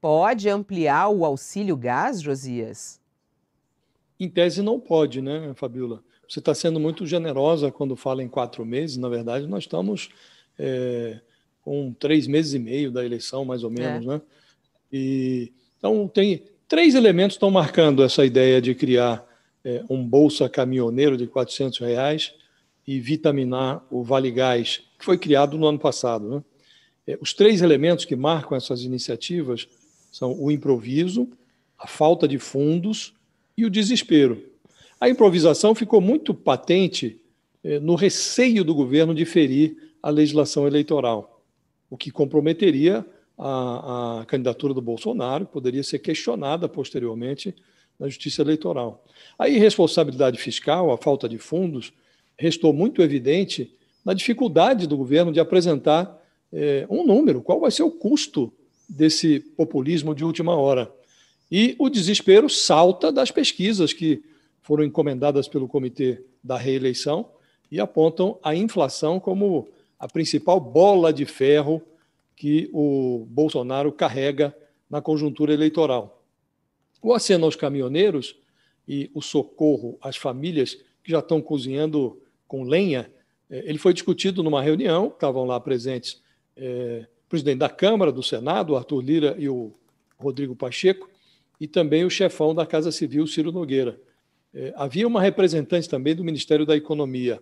pode ampliar o auxílio gás, Josias? Em tese não pode, né, Fabiola? Você está sendo muito generosa quando fala em 4 meses. Na verdade, nós estamos com 3 meses e meio da eleição, mais ou menos, né? Então, tem 3 elementos que estão marcando essa ideia de criar um Bolsa Caminhoneiro de R$ 400 e vitaminar o Vale Gás, que foi criado no ano passado, né? Os 3 elementos que marcam essas iniciativas são o improviso, a falta de fundos e o desespero. A improvisação ficou muito patente no receio do governo de ferir a legislação eleitoral, o que comprometeria a candidatura do Bolsonaro, poderia ser questionada posteriormente na Justiça Eleitoral. A irresponsabilidade fiscal, a falta de fundos, restou muito evidente na dificuldade do governo de apresentar um número, qual vai ser o custo desse populismo de última hora. E o desespero salta das pesquisas que foram encomendadas pelo Comitê da Reeleição e apontam a inflação como a principal bola de ferro que o Bolsonaro carrega na conjuntura eleitoral. O aceno aos caminhoneiros e o socorro às famílias que já estão cozinhando com lenha, ele foi discutido numa reunião, estavam lá presentes o presidente da Câmara, do Senado, o Arthur Lira, e o Rodrigo Pacheco, e também o chefão da Casa Civil, Ciro Nogueira. Havia uma representante também do Ministério da Economia.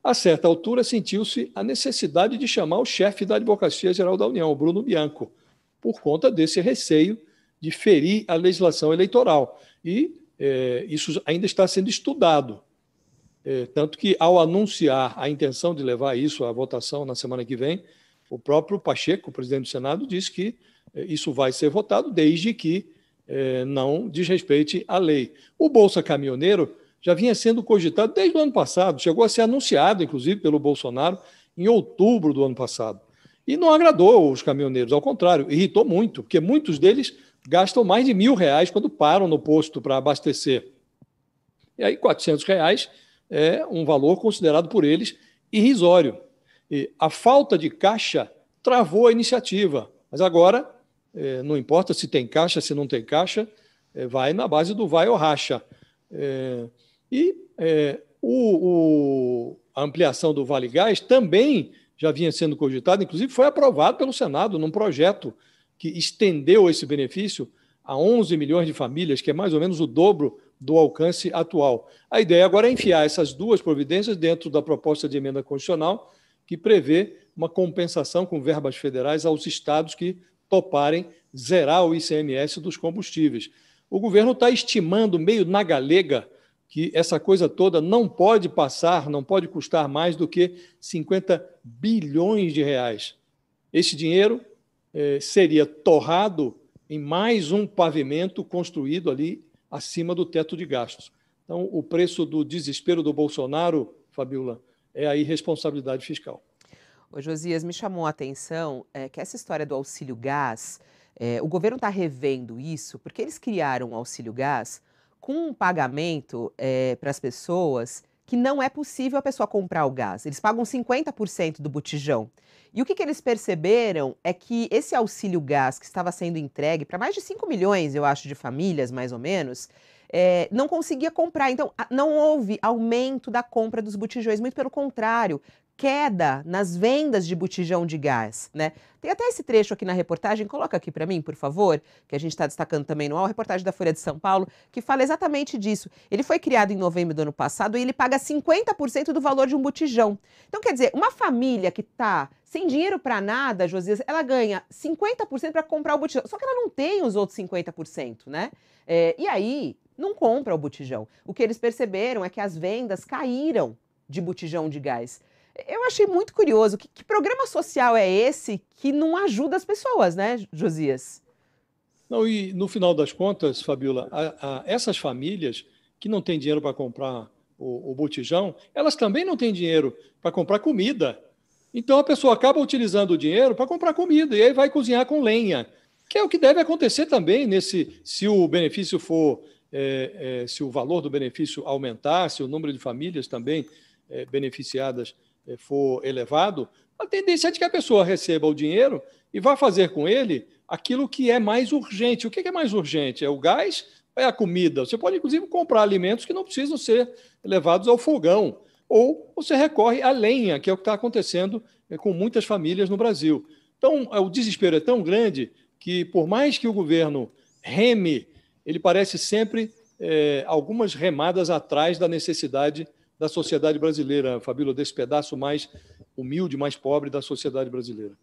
A certa altura, sentiu-se a necessidade de chamar o chefe da Advocacia Geral da União, Bruno Bianco, por conta desse receio de ferir a legislação eleitoral. E isso ainda está sendo estudado. Tanto que, ao anunciar a intenção de levar isso à votação na semana que vem, o próprio Pacheco, o presidente do Senado, disse que isso vai ser votado desde que não desrespeite a lei. O Bolsa Caminhoneiro já vinha sendo cogitado desde o ano passado, chegou a ser anunciado, inclusive, pelo Bolsonaro em outubro do ano passado. E não agradou os caminhoneiros, ao contrário, irritou muito, porque muitos deles gastam mais de R$ 1.000 quando param no posto para abastecer. E aí R$ 400 é um valor considerado por eles irrisório. E a falta de caixa travou a iniciativa, mas agora não importa se tem caixa, se não tem caixa, vai na base do vai ou racha. A ampliação do Vale Gás também já vinha sendo cogitada, inclusive foi aprovado pelo Senado num projeto que estendeu esse benefício a 11 milhões de famílias, que é mais ou menos o dobro do alcance atual. A ideia agora é enfiar essas duas providências dentro da proposta de emenda constitucional que prevê uma compensação com verbas federais aos estados que toparem zerar o ICMS dos combustíveis. O governo está estimando, meio na galega, que essa coisa toda não pode passar, não pode custar mais do que 50 bilhões de reais. Esse dinheiro seria torrado em mais um pavimento construído ali acima do teto de gastos. Então, o preço do desespero do Bolsonaro, Fabiola, é a irresponsabilidade fiscal. Ô, Josias, me chamou a atenção que essa história do auxílio gás, o governo está revendo isso, porque eles criaram o auxílio gás com um pagamento para as pessoas que não é possível a pessoa comprar o gás. Eles pagam 50% do botijão. E o que eles perceberam é que esse auxílio gás que estava sendo entregue para mais de 5 milhões, eu acho, de famílias, mais ou menos, não conseguia comprar. Então, não houve aumento da compra dos botijões, muito pelo contrário, queda nas vendas de botijão de gás, né? Tem até esse trecho aqui na reportagem, coloca aqui para mim, por favor, que a gente está destacando também no UOL, a reportagem da Folha de São Paulo, que fala exatamente disso. Ele foi criado em novembro do ano passado e ele paga 50% do valor de um botijão. Então, quer dizer, uma família que está sem dinheiro para nada, Josias, ela ganha 50% para comprar o botijão, só que ela não tem os outros 50%, né? E aí, não compra o botijão. O que eles perceberam é que as vendas caíram de botijão de gás. Eu achei muito curioso. Que programa social é esse que não ajuda as pessoas, né, Josias? Não, e no final das contas, Fabiola, essas famílias que não têm dinheiro para comprar o botijão, elas também não têm dinheiro para comprar comida. Então a pessoa acaba utilizando o dinheiro para comprar comida e aí vai cozinhar com lenha, que é o que deve acontecer também se o benefício for, se o valor do benefício aumentar, se o número de famílias também beneficiadas for elevado, a tendência é de que a pessoa receba o dinheiro e vai fazer com ele aquilo que é mais urgente. O que é mais urgente? É o gás ou é a comida? Você pode, inclusive, comprar alimentos que não precisam ser levados ao fogão, ou você recorre à lenha, que é o que está acontecendo com muitas famílias no Brasil. Então, o desespero é tão grande que, por mais que o governo reme, ele parece sempre algumas remadas atrás da necessidade da sociedade brasileira, Fabíola, desse pedaço mais humilde, mais pobre da sociedade brasileira.